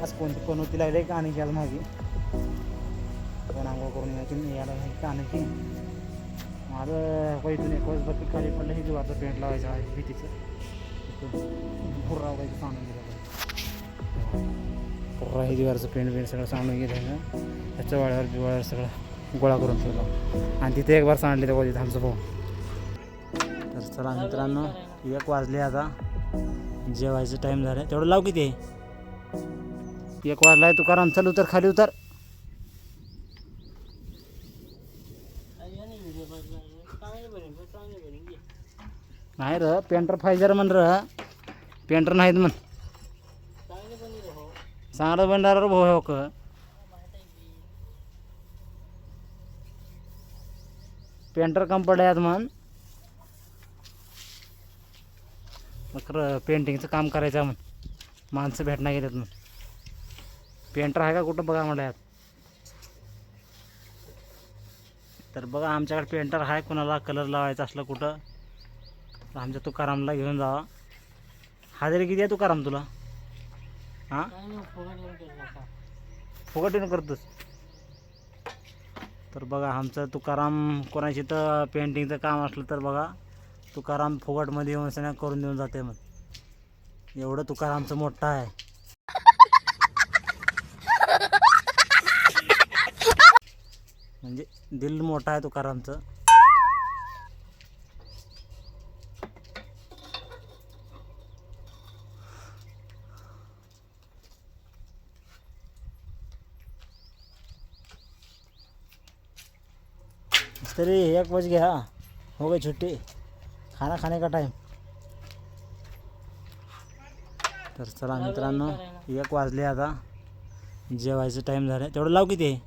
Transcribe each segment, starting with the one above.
आज कोणती पनवती लागली काने की आज मागे कोण आंघोळ करून यायला काने की माझं पैठून एक वर्ष बत्ती खाली पडलं हे दिवारचं पेंट लावायचं आहे भीतीचं पुर्रा वगैरे सांडून गेलं पुर्रा हे दिवारचं पेंट सगळं सांडून गेलं त्याच्या वाड्यावर बिवाड्यावर सगळं गोळा करून ठेवला आणि तिथे एक बार सांडले तेव्हा तिथं आमचं भाऊ. तर चला मित्रांनो 1 वाजले आता जेवायचं टाईम झालं तेवढं लाव किती आहे 1 वाजला आहे तुकाराम चल उतर खाली उतर. नाही र पेंटर फायजर म्हण र पेंटर नाहीत म्हण चांगलं बनणार भाऊ हो का पेंटर कंपनी आहेत म्हण मग पेंटिंगचं काम करायचं म्हण माणसं भेटणार गेलेत म्हण पेंटर आहे का कुठं बघा म्हणलं. तर बघा आमच्याकडे पेंटर आहे कोणाला कलर लावायचा असलं कुठं तर आमच्या तुकारामला घेऊन जावा. हाजरी किती आहे तुकाराम तुला हां फुकटीनं करतोस. तर बघा आमचं तुकाराम कोणाची तर पेंटिंगचं काम असलं तर बघा तुकाराम फुकटमध्ये येऊन सगळ्या करून देऊन जाते मग एवढं तुकारामचं मोठं आहे. म्हणजे दिल मोठं आहे तुकारामचं. तरी 1 बज गया हो गई छुट्टी खाना खाने का टाइम. तर चला मित्रांनो 1 वाजले आता जेवायचं टाईम झालं तेवढं लाव किती आहे.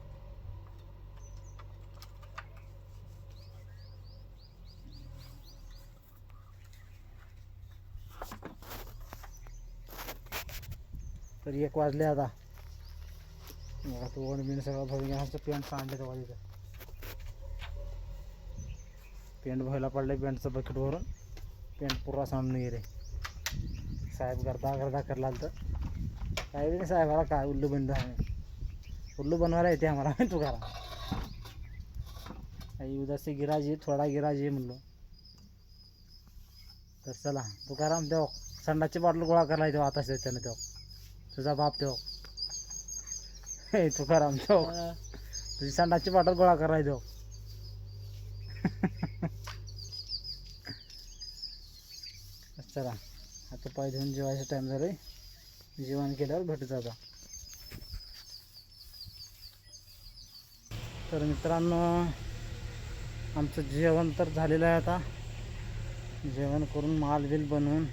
तर 1 वाजले आता तू बिन सगळं भरून आमचं पेंट सांडलं तेव्हा तिथं पेंट व्हायला पडलं पेंटचं बकेट भरून पेंट पुरा सांडून गेले. साहेब गर्दा करला तर काय बी नाही साहेबाला काय उल्लू उल्लू बनवायला येते आम्हाला तू करा उद्याचे गिराजी थोडा गिराजी म्हणलो. तर चला तू करा देव संडाची बॉटल गोळा करायला येतो आता त्यानं तेव्हा तुझा बाप तेव्हा हे तू करा तेव्हा तुझी संडाची बॉटल गोळा करायला देऊ. चला आता पाय धुवून जेवायचं टाईम झालं आहे जेवण केल्यावर भेटत आता. तर मित्रांनो आमचं जेवण तर झालेलं आहे आता जेवण करून माल बिल बनवून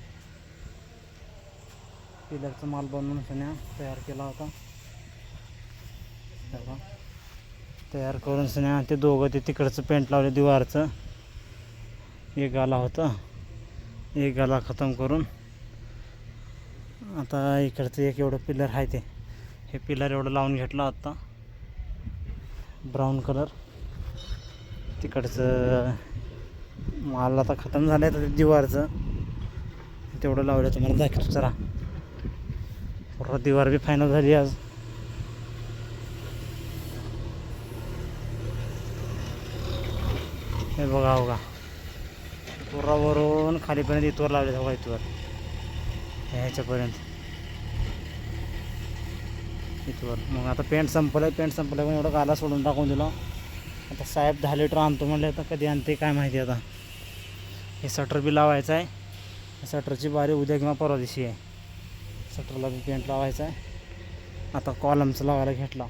पिलरचा माल बनवून सन्या तयार केला होता. तयार करून सन्या ते दोघं ते तिकडचं पेंट लावले दिवारचं एक गाला होतं एक गाला खतम करून आता इकडचं एक एवढं पिलर आहे ते हे पिलर एवढं लावून घेतलं आता ब्राऊन कलर. तिकडचं माल आता खतम झालं आहे तर दिवारचं तेवढं लावलं तुम्हाला दाखवतो. जरा पूर्ण दिवार बी फायनल झाली आज. हे बघा बघा पुरावरून खालीपर्यंत इथवर लावले बघा इथवर ह्याच्यापर्यंत इथवर. मग आता पेंट संपलं पण एवढं गाला सोडून टाकून दिलं. आता साहेब 10 लिटर आणतो म्हणले आता कधी आणते काय माहिती. आता हे शटर बी लावायचं आहे शटरची बारी उद्या किंवा परवा दिवशी आहे. शटरला बी पेंट लावायचं आहे आता कॉलमचं लावायला घेतला.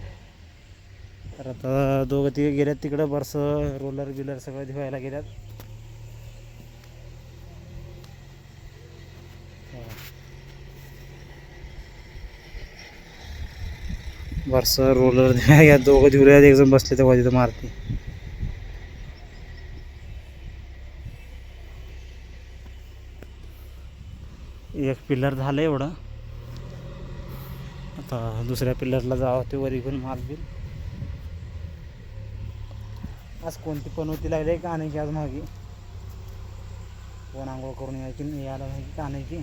तर आता दोघं तिघे गेल्यात तिकडं बरस रोलर बिलर सगळं धुवायला गेल्यात. बरस रोलर धुवायला दोघं धुवल्यात एक जण बसले तेव्हा तिथं मारते. एक पिलर झालं एवढं आता दुसऱ्या पिलरला जावं ते वरी घेऊन माल बिल. आज कोणती पनवती लागली का आणायची आज मागे कोण आंघोळ करून यायला नाही का आणायची.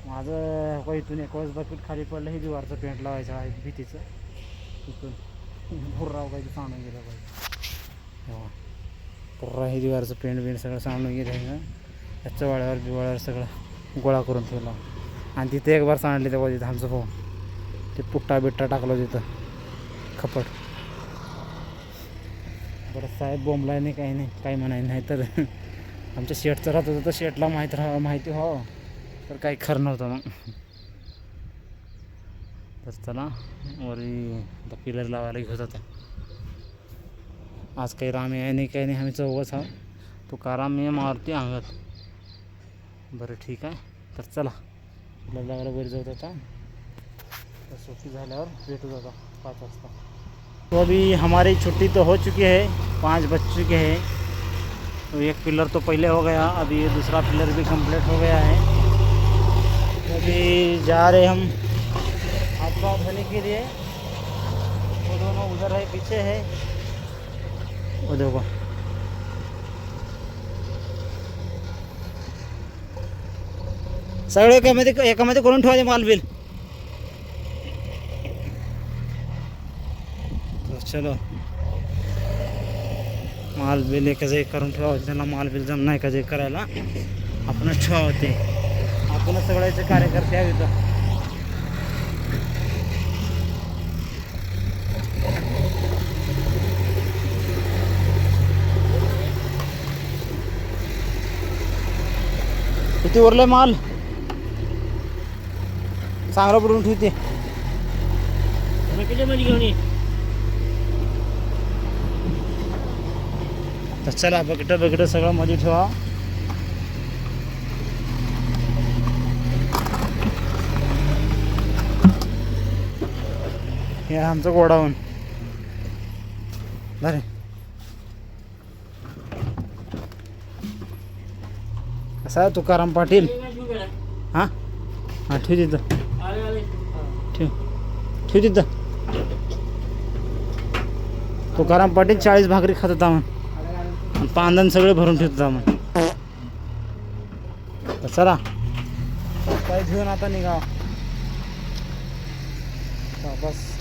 माझं हो इथून 21 बकेट खाली पडलं, हे दिवारचं पेंट लावायचं आहे भीतीचं. इथून पुर्राव काही सांडून गेलं पाहिजे. हो पुर्रा हे दिवारचं पेंट सगळं सांडून गेलं आहे ना. त्या चवाळ्यावर बिवाळ्यावर सगळं गोळा करून ठेवला. आणि तिथे एक बार सांडले तेव्हा तिथं आमचं भाऊ ते पुट्टा बिट्टा टाकलं तिथं खपट. बरं साहेब बोंबलाय नाही काही नाही, काही म्हणाय नाही. तर आमच्या शेटचं राहत होतं तर शेटला माहिती हो तर काही खरं नव्हतं मग. तर चला वरी आता पिलर लावायला घेत होता. आज काही राम आहे नाही काही नाही, आम्ही चौघच आहोत. तो काराम मी मारुती अंगत. बरं ठीक आहे. तर चला पिलर लावायला वरी जात होता. तर सुट्टी झाल्यावर भेटू जाता 5 वाजता. तो अभी हमारी छुट्टी तो हो चुकी है, 5 बज चुके हैं. तो एक पिलर तो पहले हो गया, अभी ये दूसरा पिलर भी कंप्लीट हो गया है. तो अभी जा रहे हम हाथ पाँव धोने के लिए. वो दोनों उधर है, पीछे है वो देखो. सगळे एकामध्ये करून ठेवायचे माल बिल. चलो माल बिल एकाच एक करून ठेवावं. त्यांना माल बिल जम नाही का जे करायला आपणच ठेवावं. ते आपणच सगळ्याचे कार्यकर्ते आहेत इथं. किती उरले माल चांगला पडून ठेवते. घेऊन ये. तर चला बकेट सगळं मध्ये ठेवा. हे आमचं गोडाऊन बरे. कसा आहे तुकाराम पाटील. हां हां ठेव तिथं, ठेव तिथं. तुकाराम पाटील 40 भाकरी खात होता म्हणून, पांदन सगळे भरून ठेवत होता म्हणून. तर चला पाय घेऊन आता निघा बस.